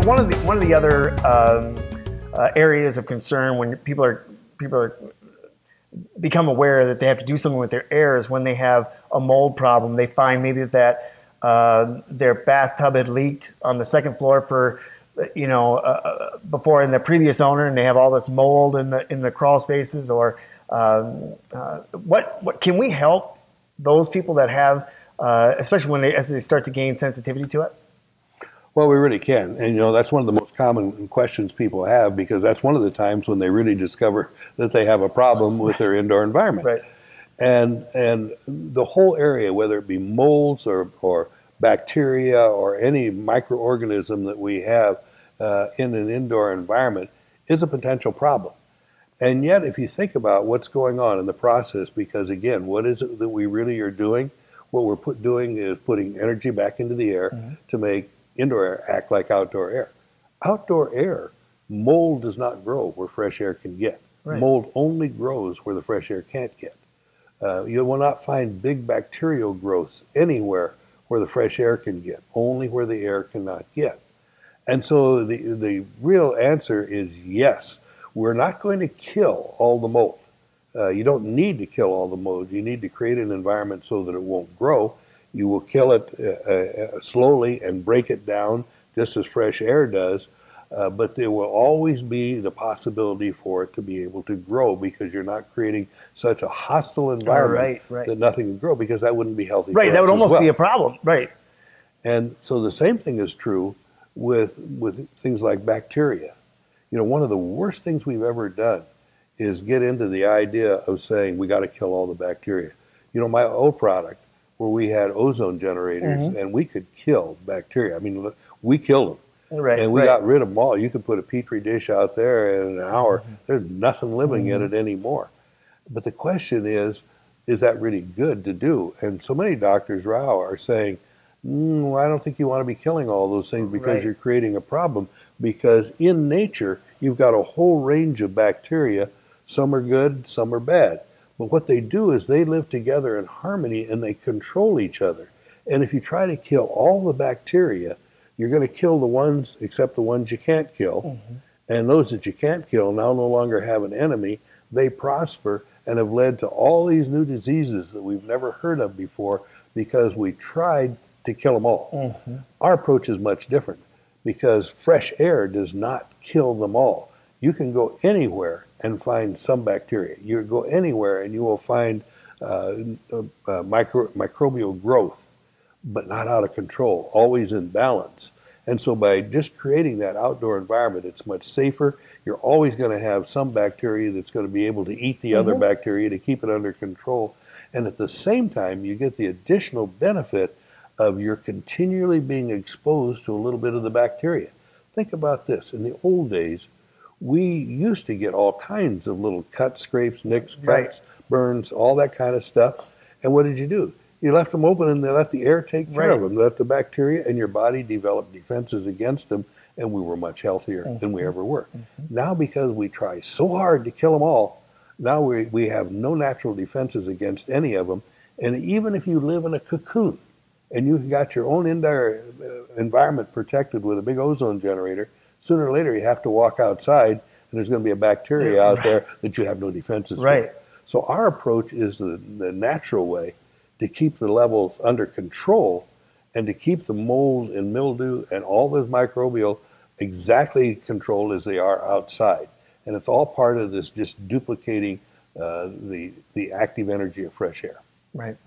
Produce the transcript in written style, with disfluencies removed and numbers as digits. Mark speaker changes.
Speaker 1: one of the other areas of concern when people are become aware that they have to do something with their air is when they have a mold problem. They find maybe that their bathtub had leaked on the second floor for before in the previous owner, and they have all this mold in the crawl spaces. Or what can we help those people that have, especially as they start to gain sensitivity to it?
Speaker 2: Well, we really can. And, that's one of the most common questions people have, because that's one of the times when they really discover that they have a problem with their indoor environment.
Speaker 1: Right.
Speaker 2: And the whole area, whether it be molds or bacteria or any microorganism that we have in an indoor environment, is a potential problem. And yet, if you think about what's going on in the process, because again, what is it that we really are doing? What we're doing is putting energy back into the air to make indoor air act like outdoor air. Outdoor air, mold does not grow where fresh air can get.
Speaker 1: Right.
Speaker 2: Mold only grows where the fresh air can't get. You will not find big bacterial growths anywhere where the fresh air can get, only where the air cannot get. And so the real answer is yes. We're not going to kill all the mold. You don't need to kill all the mold. You need to create an environment so that it won't grow. You will kill it slowly and break it down just as fresh air does, but there will always be the possibility for it to be able to grow, because you're not creating such a hostile environment that nothing can grow, because that wouldn't be healthy.
Speaker 1: Right, that would almost be a problem. Right.
Speaker 2: And so the same thing is true with things like bacteria. One of the worst things we've ever done is get into the idea of saying we got to kill all the bacteria. My old product, where we had ozone generators, and we could kill bacteria. I mean, we killed them, and we got rid of them all. You could put a petri dish out there in an hour. There's nothing living in it anymore. But the question is that really good to do? And so many doctors now are saying, I don't think you want to be killing all those things, because you're creating a problem. Because in nature, you've got a whole range of bacteria. Some are good, some are bad. But what they do is they live together in harmony, and they control each other. And if you try to kill all the bacteria, you're going to kill the ones except the ones you can't kill. And those that you can't kill now no longer have an enemy. They prosper and have led to all these new diseases that we've never heard of before, because we tried to kill them all. Our approach is much different, because fresh air does not kill them all. You can go anywhere and find some bacteria. You go anywhere and you will find microbial growth, but not out of control, always in balance. And so by just creating that outdoor environment, it's much safer. You're always going to have some bacteria that's going to be able to eat the other bacteria to keep it under control. And at the same time, you get the additional benefit of you're continually being exposed to a little bit of the bacteria. Think about this. In the old days, we used to get all kinds of little cuts, scrapes, nicks, cuts, burns, all that kind of stuff. And what did you do? You left them open, and they let the air take care of them. Let the bacteria and your body develop defenses against them, and we were much healthier than we ever were. Now, because we try so hard to kill them all, now we have no natural defenses against any of them. And even if you live in a cocoon and you've got your own indoor environment protected with a big ozone generator, sooner or later you have to walk outside, and there's going to be a bacteria out there that you have no defenses for. So our approach is the natural way to keep the levels under control, and to keep the mold and mildew and all those microbial exactly controlled as they are outside. And it's all part of this just duplicating the active energy of fresh air.
Speaker 1: Right.